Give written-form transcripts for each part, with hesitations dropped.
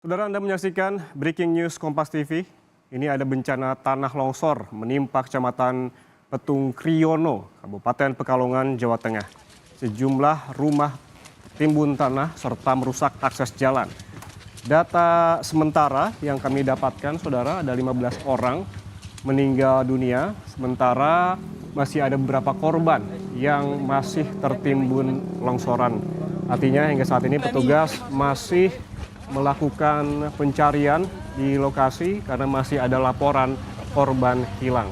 Saudara, Anda menyaksikan Breaking News Kompas TV. Ini ada bencana tanah longsor menimpa Kecamatan Petung Kriono, Kabupaten Pekalongan, Jawa Tengah. Sejumlah rumah timbun tanah serta merusak akses jalan. Data sementara yang kami dapatkan, saudara, ada 15 orang meninggal dunia, sementara masih ada beberapa korban yang masih tertimbun longsoran. Artinya hingga saat ini petugas masih melakukan pencarian di lokasi karena masih ada laporan korban hilang.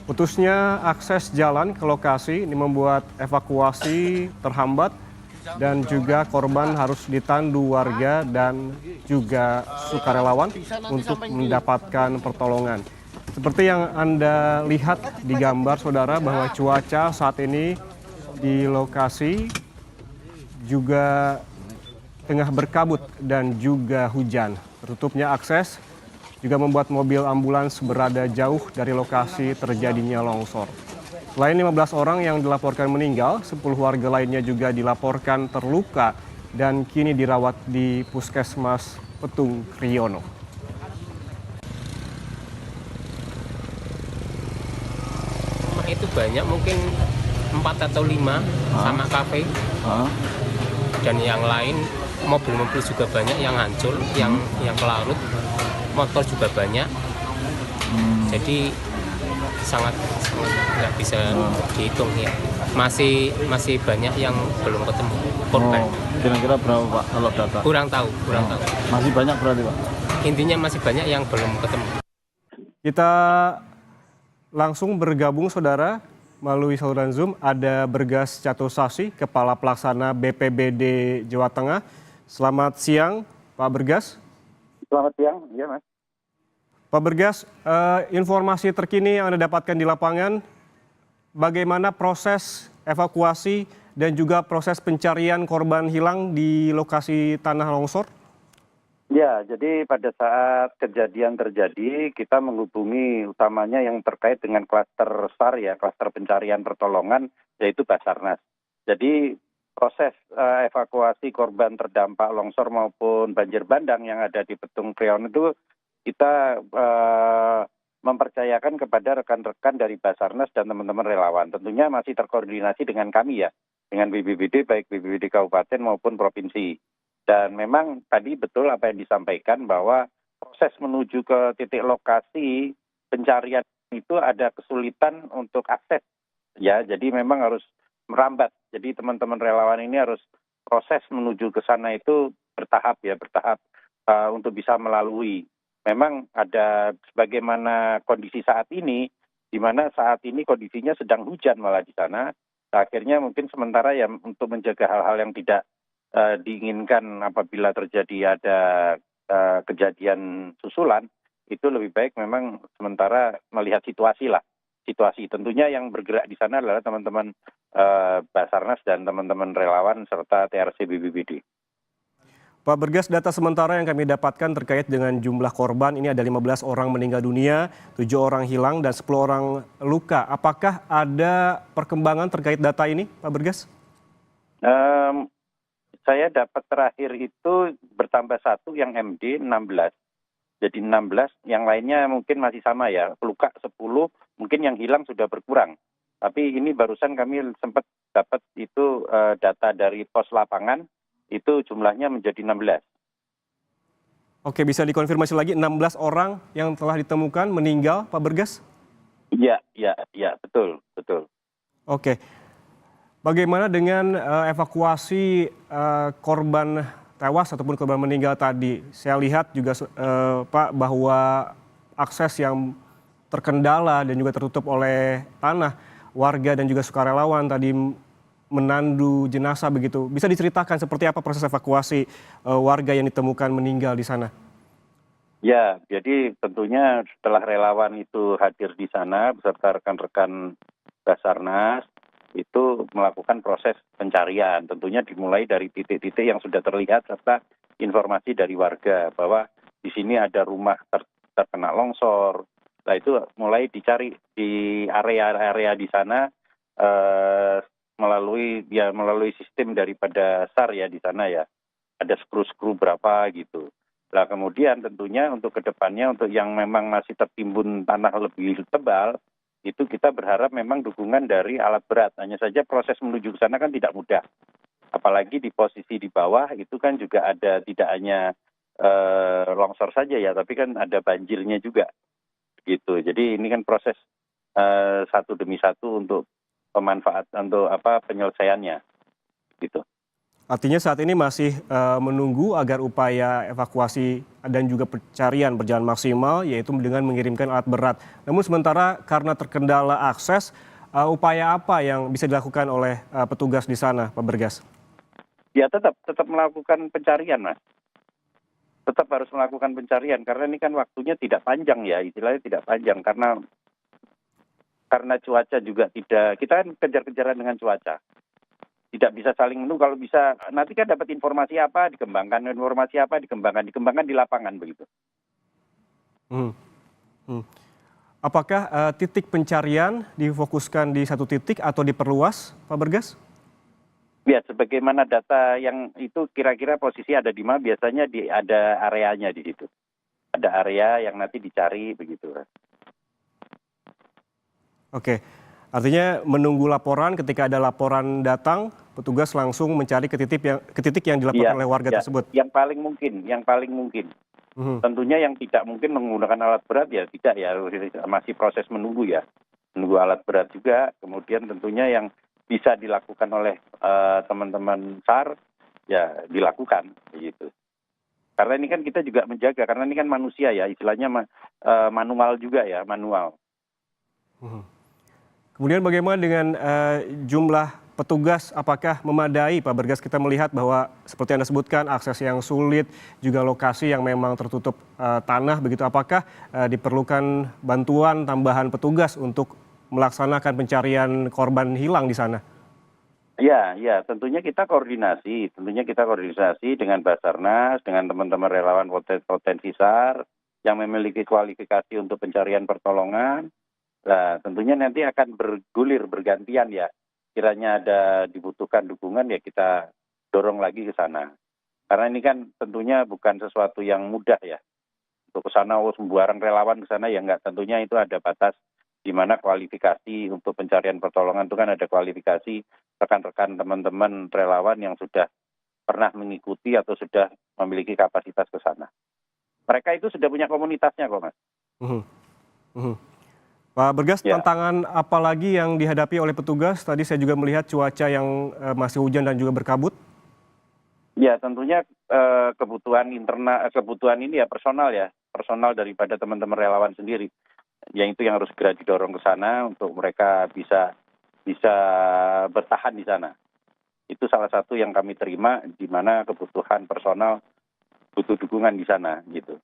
Putusnya akses jalan ke lokasi ini membuat evakuasi terhambat dan juga korban harus ditandu warga dan juga sukarelawan untuk mendapatkan pertolongan. Seperti yang Anda lihat di gambar, saudara, bahwa cuaca saat ini di lokasi juga tengah berkabut dan juga hujan. Tertutupnya akses juga membuat mobil ambulans berada jauh dari lokasi terjadinya longsor. Selain 15 orang yang dilaporkan meninggal, 10 warga lainnya juga dilaporkan terluka dan kini dirawat di Puskesmas Petung Kriono. Itu banyak, mungkin 4 atau 5 sama kafe. Dan yang lain mobil-mobil juga banyak yang hancur, yang pelarut, motor juga banyak. Jadi sangat nggak bisa dihitung ya. Masih banyak yang belum ketemu korban. Kira-kira berapa Pak kalau data? Kurang tahu. Masih banyak berarti Pak? Intinya masih banyak yang belum ketemu. Kita langsung bergabung, saudara, melalui saluran Zoom. Ada Bergas Catusasi, Kepala Pelaksana BPBD Jawa Tengah. Selamat siang, Pak Bergas. Selamat siang, iya Mas. Pak Bergas, informasi terkini yang Anda dapatkan di lapangan, bagaimana proses evakuasi dan juga proses pencarian korban hilang di lokasi tanah longsor? Ya, jadi pada saat kejadian terjadi, kita menghubungi utamanya yang terkait dengan klaster SAR ya, klaster pencarian pertolongan, yaitu Basarnas. Jadi proses evakuasi korban terdampak longsor maupun banjir bandang yang ada di Petung Kriono itu kita mempercayakan kepada rekan-rekan dari Basarnas dan teman-teman relawan. Tentunya masih terkoordinasi dengan kami ya, dengan BPBD, baik BPBD Kabupaten maupun Provinsi. Dan memang tadi betul apa yang disampaikan bahwa proses menuju ke titik lokasi pencarian itu ada kesulitan untuk akses. Ya, jadi memang harus merambat. Jadi teman-teman relawan ini harus proses menuju ke sana itu bertahap untuk bisa melalui. Memang ada sebagaimana kondisi saat ini, di mana saat ini kondisinya sedang hujan malah di sana. Akhirnya mungkin sementara ya untuk menjaga hal-hal yang tidak diinginkan apabila terjadi ada kejadian susulan, itu lebih baik memang sementara melihat situasi. Tentunya yang bergerak di sana adalah teman-teman Basarnas dan teman-teman relawan serta TRC BPBD. Pak Bergas, data sementara yang kami dapatkan terkait dengan jumlah korban, ini ada 15 orang meninggal dunia, 7 orang hilang dan 10 orang luka. Apakah ada perkembangan terkait data ini, Pak Bergas? Saya dapat terakhir itu bertambah 1 yang MD 16. Jadi 16, yang lainnya mungkin masih sama ya, luka 10, mungkin yang hilang sudah berkurang. Tapi ini barusan kami sempat dapat itu data dari pos lapangan, itu jumlahnya menjadi 16. Oke, bisa dikonfirmasi lagi 16 orang yang telah ditemukan meninggal, Pak Bergas? Iya, betul. Oke. Bagaimana dengan evakuasi korban tewas ataupun korban meninggal tadi? Saya lihat juga Pak bahwa akses yang terkendala dan juga tertutup oleh tanah, warga dan juga sukarelawan tadi menandu jenazah begitu. Bisa diceritakan seperti apa proses evakuasi warga yang ditemukan meninggal di sana? Ya, jadi tentunya setelah relawan itu hadir di sana beserta rekan-rekan Basarnas, itu melakukan proses pencarian. Tentunya dimulai dari titik-titik yang sudah terlihat serta informasi dari warga bahwa di sini ada rumah terkena longsor. Nah itu mulai dicari di area-area di sana melalui sistem daripada SAR ya di sana ya. Ada skru-skru berapa gitu. Nah, kemudian tentunya untuk kedepannya untuk yang memang masih tertimbun tanah lebih tebal, itu kita berharap memang dukungan dari alat berat. Hanya saja proses menuju ke sana kan tidak mudah. Apalagi di posisi di bawah itu kan juga ada tidak hanya longsor saja ya, tapi kan ada banjirnya juga. Gitu. Jadi ini kan proses satu demi satu untuk penyelesaiannya. Gitu. Artinya saat ini masih menunggu agar upaya evakuasi dan juga pencarian berjalan maksimal, yaitu dengan mengirimkan alat berat. Namun sementara karena terkendala akses, upaya apa yang bisa dilakukan oleh petugas di sana, Pak Bergas? Ya tetap melakukan pencarian, Mas. Tetap harus melakukan pencarian karena ini kan waktunya tidak panjang ya, istilahnya tidak panjang karena cuaca juga tidak, kita kan kejar-kejaran dengan cuaca. Tidak bisa saling menunggu, kalau bisa nanti kan dapat informasi apa dikembangkan di lapangan begitu. Hmm. Hmm. Apakah titik pencarian difokuskan di satu titik atau diperluas, Pak Bergas? Ya, sebagaimana data yang itu kira-kira posisi ada di mana, biasanya ada areanya di situ. Ada area yang nanti dicari begitu. Oke, artinya menunggu laporan, ketika ada laporan datang, petugas langsung mencari ke titik yang dilaporkan oleh warga tersebut. Yang paling mungkin. Tentunya yang tidak mungkin menggunakan alat berat ya tidak ya, masih proses menunggu ya. Menunggu alat berat juga, kemudian tentunya yang bisa dilakukan oleh teman-teman SAR ya dilakukan begitu. Karena ini kan kita juga menjaga, karena ini kan manusia ya, istilahnya manual juga ya, manual. Kemudian bagaimana dengan jumlah petugas, apakah memadai, Pak Bergas? Kita melihat bahwa seperti Anda sebutkan akses yang sulit, juga lokasi yang memang tertutup tanah begitu. Apakah diperlukan bantuan tambahan petugas untuk melaksanakan pencarian korban hilang di sana? Ya, tentunya kita koordinasi dengan Basarnas, dengan teman-teman relawan potensi SAR yang memiliki kualifikasi untuk pencarian pertolongan. Nah, tentunya nanti akan bergantian ya. Kiranya ada dibutuhkan dukungan ya kita dorong lagi ke sana. Karena ini kan tentunya bukan sesuatu yang mudah ya. Untuk ke sana sembarang relawan ke sana ya enggak, tentunya itu ada batas di mana kualifikasi untuk pencarian pertolongan itu kan ada kualifikasi rekan-rekan teman-teman relawan yang sudah pernah mengikuti atau sudah memiliki kapasitas ke sana. Mereka itu sudah punya komunitasnya kok, Mas. Pak Bergas, tantangan apa lagi yang dihadapi oleh petugas? Tadi saya juga melihat cuaca yang masih hujan dan juga berkabut. Ya, tentunya kebutuhan ini ya personal daripada teman-teman relawan sendiri. Yang itu yang harus segera didorong ke sana untuk mereka bisa bertahan di sana. Itu salah satu yang kami terima, di mana kebutuhan personal butuh dukungan di sana gitu.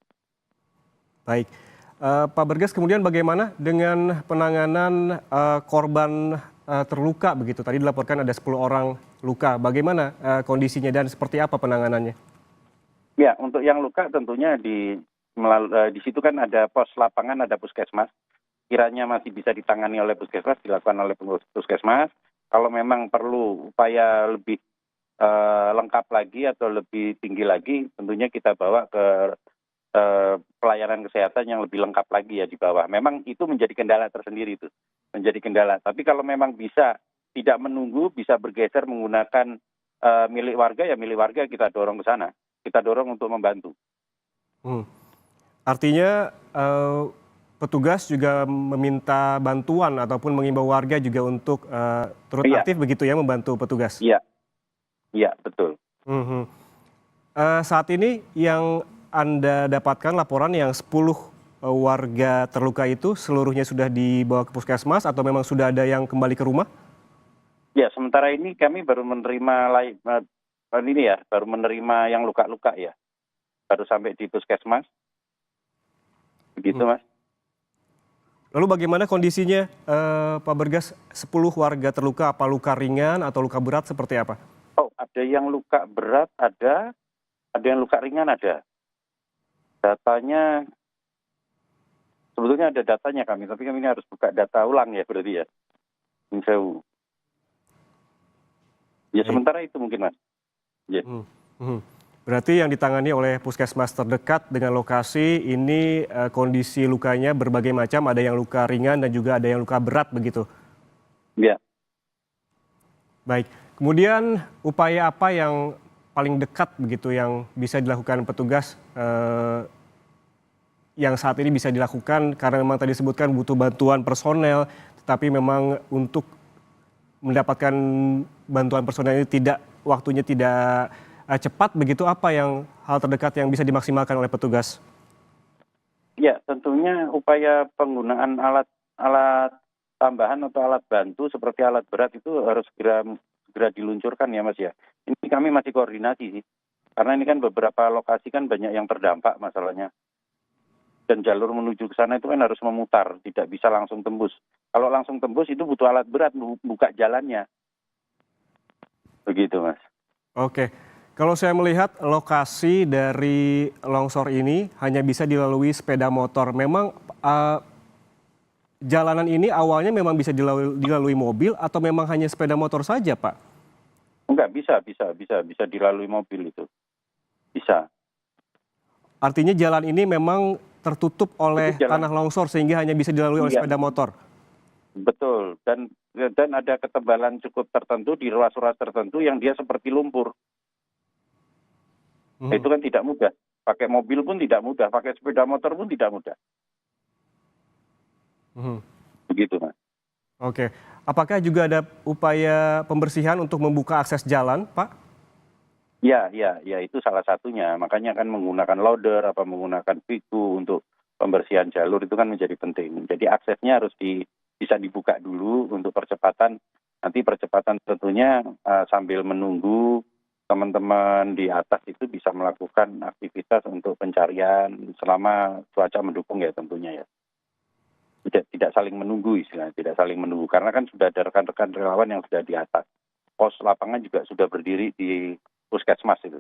Baik. Pak Bergas, kemudian bagaimana dengan penanganan korban terluka begitu? Tadi dilaporkan ada 10 orang luka. Bagaimana kondisinya dan seperti apa penanganannya? Ya, untuk yang luka tentunya di situ kan ada pos lapangan, ada puskesmas. Kiranya masih bisa ditangani oleh puskesmas, dilakukan oleh puskesmas. Kalau memang perlu upaya lebih lengkap lagi atau lebih tinggi lagi, tentunya kita bawa ke pelayanan kesehatan yang lebih lengkap lagi ya di bawah. Memang itu menjadi kendala tersendiri itu, menjadi kendala. Tapi kalau memang bisa tidak menunggu, bisa bergeser menggunakan milik warga kita dorong ke sana. Kita dorong untuk membantu. Artinya petugas juga meminta bantuan ataupun mengimbau warga juga untuk turut aktif begitu ya membantu petugas? Iya, betul. Saat ini yang Anda dapatkan laporan yang 10 warga terluka itu seluruhnya sudah dibawa ke puskesmas atau memang sudah ada yang kembali ke rumah? Ya, sementara ini kami baru menerima yang luka-luka ya. Baru sampai di puskesmas. Begitu, Mas. Lalu bagaimana kondisinya Pak Bergas, 10 warga terluka, apa luka ringan atau luka berat seperti apa? Oh, ada yang luka berat ada yang luka ringan ada. Datanya, sebetulnya ada datanya tapi kami ini harus buka data ulang ya berarti ya. Ya sementara itu mungkin Mas. Ya. Berarti yang ditangani oleh puskesmas terdekat dengan lokasi ini kondisi lukanya berbagai macam, ada yang luka ringan dan juga ada yang luka berat begitu. Ya. Baik, kemudian upaya apa yang paling dekat begitu yang bisa dilakukan petugas yang saat ini bisa dilakukan karena memang tadi disebutkan butuh bantuan personel, tetapi memang untuk mendapatkan bantuan personel ini waktunya tidak cepat begitu, apa yang hal terdekat yang bisa dimaksimalkan oleh petugas? Ya, tentunya upaya penggunaan alat tambahan atau alat bantu seperti alat berat itu harus segera diluncurkan ya Mas ya. Ini kami masih koordinasi sih. Karena ini kan beberapa lokasi kan banyak yang terdampak masalahnya. Dan jalur menuju ke sana itu kan harus memutar, tidak bisa langsung tembus. Kalau langsung tembus itu butuh alat berat buka jalannya. Begitu Mas. Oke, kalau saya melihat lokasi dari longsor ini hanya bisa dilalui sepeda motor. Memang jalanan ini awalnya memang bisa dilalui mobil atau memang hanya sepeda motor saja, Pak? Enggak, bisa dilalui mobil itu. Bisa. Artinya jalan ini memang tertutup oleh tanah longsor sehingga hanya bisa dilalui oleh sepeda motor? Betul, dan ada ketebalan cukup tertentu di ruas-ruas tertentu yang dia seperti lumpur. Nah, itu kan tidak mudah. Pakai mobil pun tidak mudah, pakai sepeda motor pun tidak mudah. Begitu, Mas. Oke, apakah juga ada upaya pembersihan untuk membuka akses jalan, Pak? Ya, itu salah satunya. Makanya kan menggunakan loader, menggunakan piku untuk pembersihan jalur itu kan menjadi penting. Jadi aksesnya harus bisa dibuka dulu untuk percepatan. Nanti percepatan tentunya sambil menunggu teman-teman di atas itu bisa melakukan aktivitas untuk pencarian selama cuaca mendukung ya tentunya ya. Tidak saling menunggu istilahnya, tidak saling menunggu. Karena kan sudah ada rekan-rekan relawan yang sudah di atas. Pos lapangan juga sudah berdiri di puskesmas itu.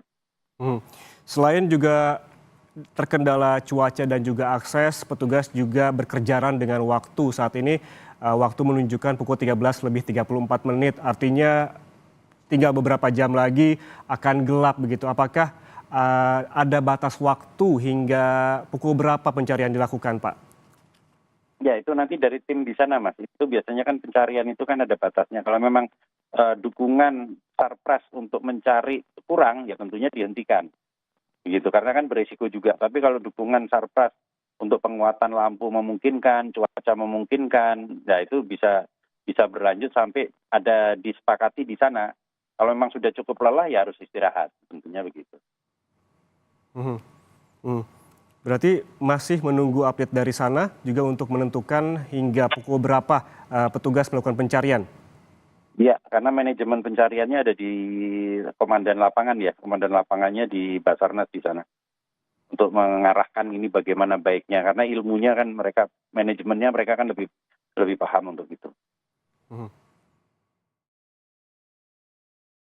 Selain juga terkendala cuaca dan juga akses, petugas juga berkejaran dengan waktu. Saat ini waktu menunjukkan pukul 13:34, artinya tinggal beberapa jam lagi akan gelap begitu. Apakah ada batas waktu hingga pukul berapa pencarian dilakukan, Pak? Ya, itu nanti dari tim di sana, Mas. Itu biasanya kan pencarian itu kan ada batasnya. Kalau memang dukungan Sarpras untuk mencari kurang, ya tentunya dihentikan. Begitu, karena kan beresiko juga. Tapi kalau dukungan Sarpras untuk penguatan lampu memungkinkan, cuaca memungkinkan, ya itu bisa berlanjut sampai ada disepakati di sana. Kalau memang sudah cukup lelah, ya harus istirahat. Tentunya begitu. Berarti masih menunggu update dari sana juga untuk menentukan hingga pukul berapa petugas melakukan pencarian? Iya, karena manajemen pencariannya ada di komandan lapangan ya. Komandan lapangannya di Basarnas di sana. Untuk mengarahkan ini bagaimana baiknya. Karena ilmunya kan manajemennya mereka kan lebih paham untuk itu.